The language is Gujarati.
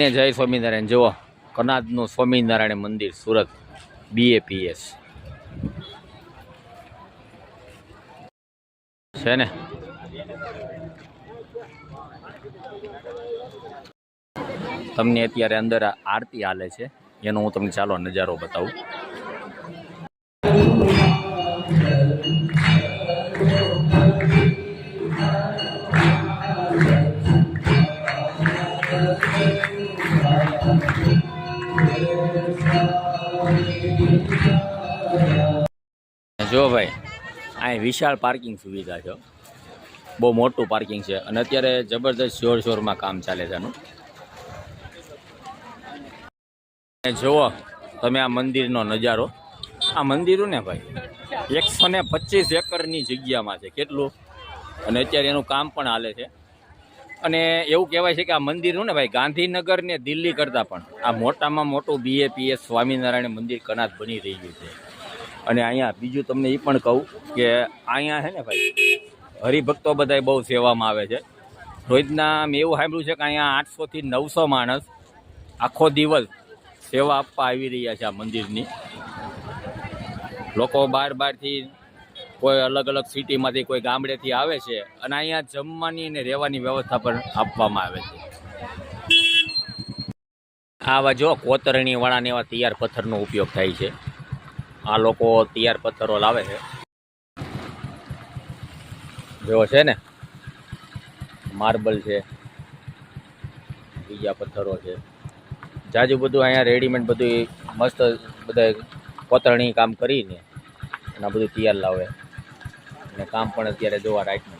જય સ્વામિનારાયણ. જુઓ કનાદનું સ્વામિનારાયણ મંદિર સુરત BAPS છે ને. તમને અત્યારે અંદર આરતી હાલે છે એનો હું તમને ચાલો નજારો બતાવું. જો ભાઈ અહીં વિશાળ પાર્કિંગ સુવિધા છે, બહુ મોટું પાર્કિંગ છે અને અત્યારે જબરદસ્ત જોરશોરમાં કામ ચાલે છે આનું. જુઓ તમે આ મંદિરનો નજારો. આ મંદિરું ને ભાઈ 125 એકરની જગ્યામાં છે. કેટલું? અને અત્યારે એનું કામ પણ હાલે છે. અને એવું કહેવાય છે કે આ મંદિરનું ને ભાઈ ગાંધીનગર ને દિલ્હી કરતાં પણ આ મોટામાં મોટું BAPS સ્વામિનારાયણ મંદિર કનાદ બની રહ્યું છે. અને અહીંયા બીજું તમને એ પણ કહું કે અહીંયા છે ને ભાઈ હરિભક્તો બધા બહુ સેવામાં આવે છે. રોજના મેં એવું સાંભળ્યું છે કે અહીંયા 800 થી 900 માણસ આખો દિવસ સેવા આપવા આવી રહ્યા છે આ મંદિરની. લોકો બહારથી કોઈ અલગ અલગ સિટીમાંથી કોઈ ગામડેથી આવે છે અને અહીંયા જમવાની અને રહેવાની વ્યવસ્થા પણ આપવામાં આવે છે. આવા જો કોતરણીવાળાને એવા તૈયાર પથ્થરનો ઉપયોગ થાય છે. આ લોકો તૈયાર પથ્થરો લાવે છે. જો છે ને માર્બલ છે, બીજા પથ્થરો છે, જાજુ બધું અહીંયા રેડીમેડ બધું મસ્ત બધા કોતરણી કામ કરીને અને બધું તૈયાર લાવે અને કામ પણ અત્યારે જોવા રાઈટનું